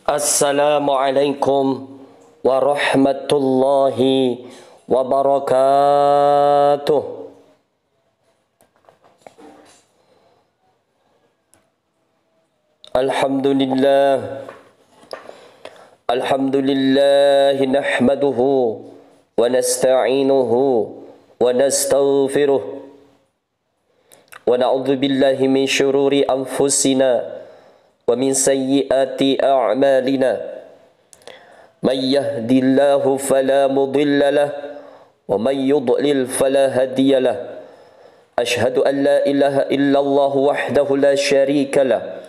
Assalamualaikum warahmatullahi wabarakatuh. Alhamdulillah. Alhamdulillah nahmaduhu wa nasta'inuhu wa nastaghfiruh wa na'udzu billahi min syururi anfusina wa min sayyiati a'malina. Man yahdihillahu fala mudilla lahu wa man yudlil fala hadiya lahu. Ashhadu an la ilaha illallah wahdahu la syarika lahu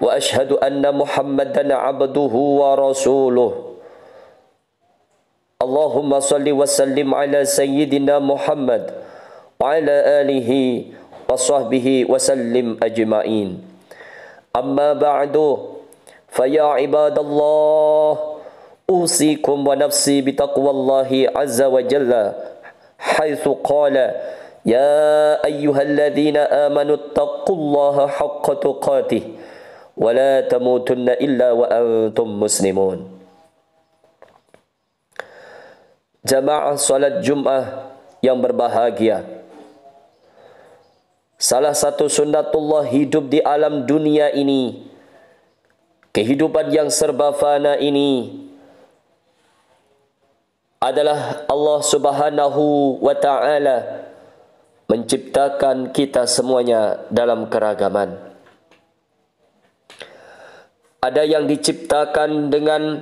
wa ashhadu anna Muhammadan 'abduhu wa rasuluh. Allahumma salli wa sallim ala sayyidina Muhammad wa ala alihi wa sahbihi wa sallim ajma'in. Amma ba'du, faya ibadallah, usikum wa nafsi bitaqwallahi azza wa jalla, haitsu qala ya ayyuhalladzina amanu taqullaha haqqa tuqatih wa la tamutunna illa wa antum muslimun. Jamaah salat Jumat yang berbahagia, salah satu sunnatullah hidup di alam dunia ini, kehidupan yang serba fana ini, adalah Allah Subhanahu wa ta'ala menciptakan kita semuanya dalam keragaman. Ada yang diciptakan dengan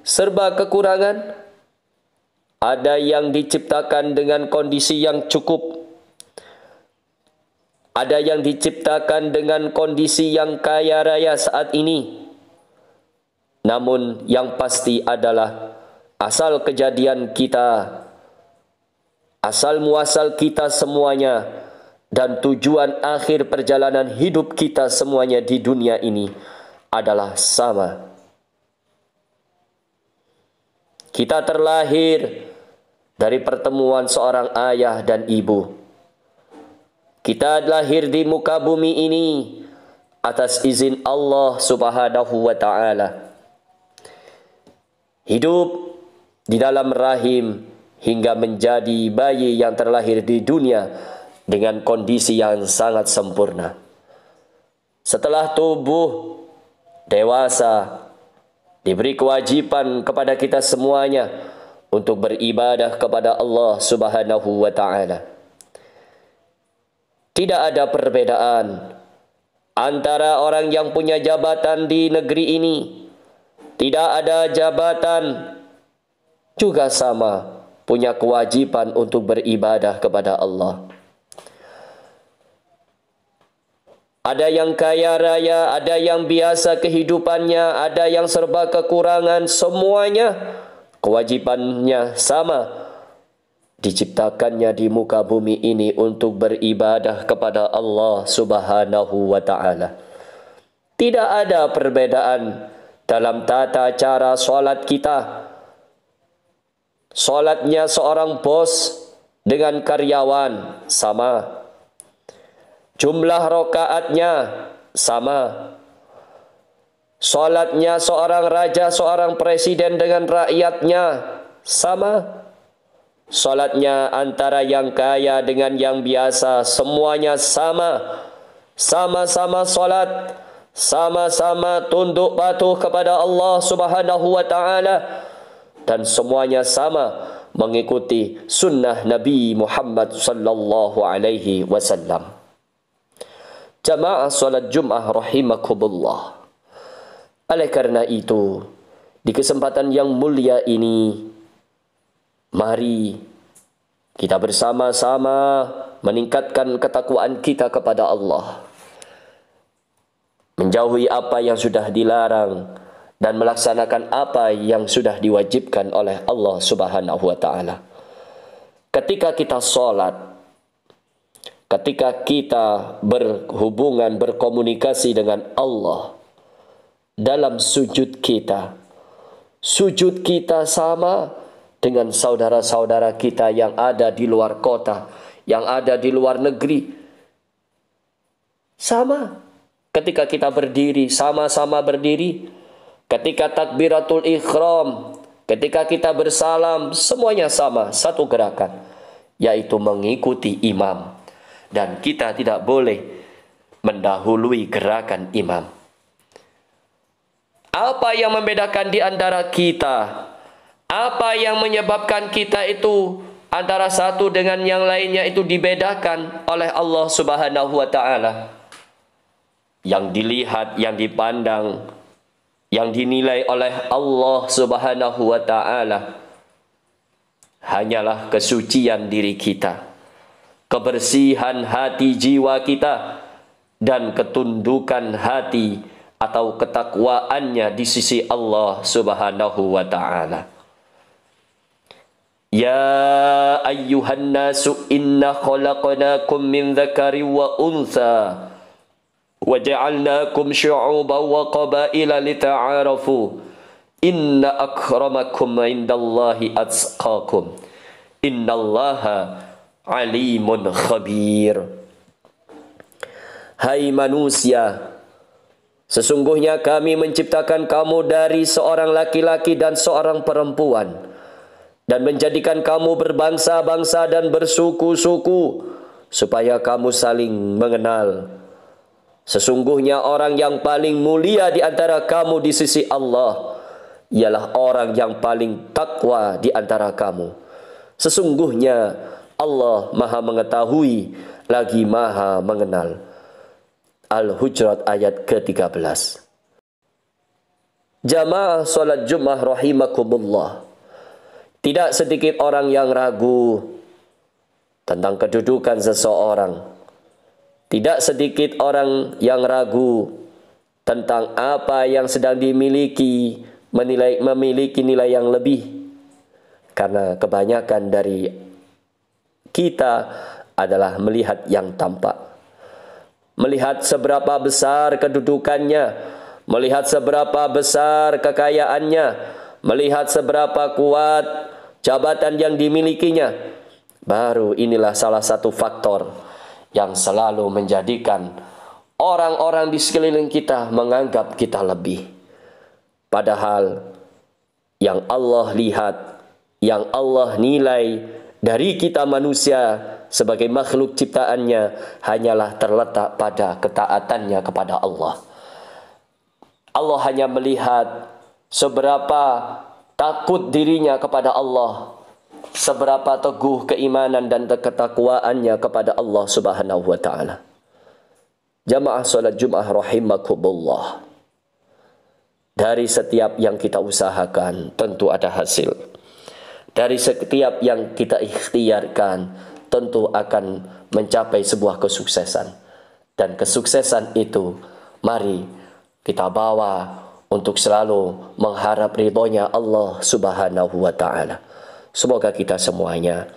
serba kekurangan, ada yang diciptakan dengan kondisi yang cukup, ada yang diciptakan dengan kondisi yang kaya raya saat ini. Namun yang pasti adalah asal kejadian kita, asal muasal kita semuanya, dan tujuan akhir perjalanan hidup kita semuanya di dunia ini adalah sama. Kita terlahir dari pertemuan seorang ayah dan ibu. Kita lahir di muka bumi ini atas izin Allah Subhanahu wa ta'ala. Hidup di dalam rahim hingga menjadi bayi yang terlahir di dunia dengan kondisi yang sangat sempurna. Setelah tubuh dewasa, diberi kewajiban kepada kita semuanya untuk beribadah kepada Allah Subhanahu wa ta'ala. Tidak ada perbedaan antara orang yang punya jabatan di negeri ini. Tidak ada jabatan, juga sama punya kewajiban untuk beribadah kepada Allah. Ada yang kaya raya, ada yang biasa kehidupannya, ada yang serba kekurangan, semuanya kewajibannya sama. Diciptakannya di muka bumi ini untuk beribadah kepada Allah Subhanahu wa ta'ala. Tidak ada perbedaan dalam tata cara solat kita. Solatnya seorang bos dengan karyawan sama. Jumlah rakaatnya sama. Solatnya seorang raja, seorang presiden dengan rakyatnya sama. Solatnya antara yang kaya dengan yang biasa, semuanya sama. Sama-sama solat, sama-sama tunduk patuh kepada Allah Subhanahu wa ta'ala, dan semuanya sama mengikuti sunnah Nabi Muhammad sallallahu alaihi wasallam. Jamaah salat Jumat rahimakumullah. Oleh karena itu, di kesempatan yang mulia ini, mari kita bersama-sama meningkatkan ketakwaan kita kepada Allah, menjauhi apa yang sudah dilarang dan melaksanakan apa yang sudah diwajibkan oleh Allah Subhanahu wa ta'ala. Ketika kita sholat, ketika kita berhubungan, berkomunikasi dengan Allah, dalam sujud kita sama dengan saudara-saudara kita yang ada di luar kota, yang ada di luar negeri. Sama. Ketika kita berdiri, sama-sama berdiri. ketika takbiratul ihram, ketika kita bersalam, semuanya sama, satu gerakan, yaitu mengikuti imam. Dan kita tidak boleh mendahului gerakan imam. Apa yang membedakan di antara kita? Apa yang menyebabkan kita itu antara satu dengan yang lainnya itu dibedakan oleh Allah Subhanahu wa Ta'ala? Yang dilihat, yang dipandang, yang dinilai oleh Allah Subhanahu wa Ta'ala hanyalah kesucian diri kita, kebersihan hati jiwa kita, dan ketundukan hati atau ketakwaannya di sisi Allah Subhanahu wa Ta'ala. Ya ayyuhan nasu inna khalaqnakum min dzakarin wa untha wa ja'alnakum syu'uban wa qabaila lita'arafu inna akramakum 'indallahi atqakum innallaha alimun khabir. Hai manusia, sesungguhnya kami menciptakan kamu dari seorang laki-laki dan seorang perempuan, dan menjadikan kamu berbangsa-bangsa dan bersuku-suku, supaya kamu saling mengenal. Sesungguhnya orang yang paling mulia di antara kamu di sisi Allah ialah orang yang paling takwa di antara kamu. Sesungguhnya Allah Maha mengetahui lagi Maha mengenal. Al-Hujurat ayat ke-13. Jamaah salat Jumat rahimakumullah. Tidak sedikit orang yang ragu tentang kedudukan seseorang. Tidak sedikit orang yang ragu tentang apa yang sedang dimiliki, memiliki nilai yang lebih. Karena kebanyakan dari kita adalah melihat yang tampak. Melihat seberapa besar kedudukannya, melihat seberapa besar kekayaannya, melihat seberapa kuat jabatan yang dimilikinya. Baru inilah salah satu faktor yang selalu menjadikan orang-orang di sekeliling kita menganggap kita lebih. Padahal yang Allah lihat, yang Allah nilai dari kita manusia sebagai makhluk ciptaannya hanyalah terletak pada ketaatannya kepada Allah. Allah hanya melihat seberapa takut dirinya kepada Allah, seberapa teguh keimanan dan ketakwaannya kepada Allah Subhanahu wa Ta'ala. Jamaah salat Jumat rahimakumullah. Dari setiap yang kita usahakan tentu ada hasil. Dari setiap yang kita ikhtiarkan tentu akan mencapai sebuah kesuksesan. Dan kesuksesan itu mari kita bawa untuk selalu mengharap ridhonya Allah Subhanahu wa Ta'ala. Semoga kita semuanya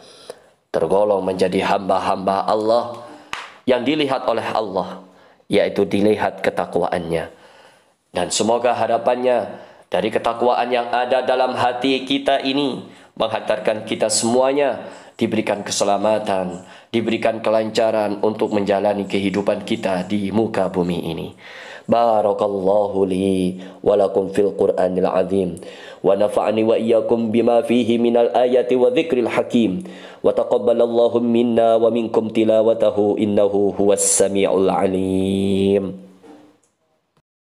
tergolong menjadi hamba-hamba Allah yang dilihat oleh Allah, yaitu dilihat ketakwaannya. Dan semoga harapannya dari ketakwaan yang ada dalam hati kita ini menghantarkan kita semuanya diberikan keselamatan, diberikan kelancaran untuk menjalani kehidupan kita di muka bumi ini. Barakallahu li wa lakum fil Qur'anil azim wa nafa'ani wa iyyakum bima fihi minal ayati wa dzikril hakim wa taqabbalallahu minna wa minkum tilawatahu innahu huwas samiul alim.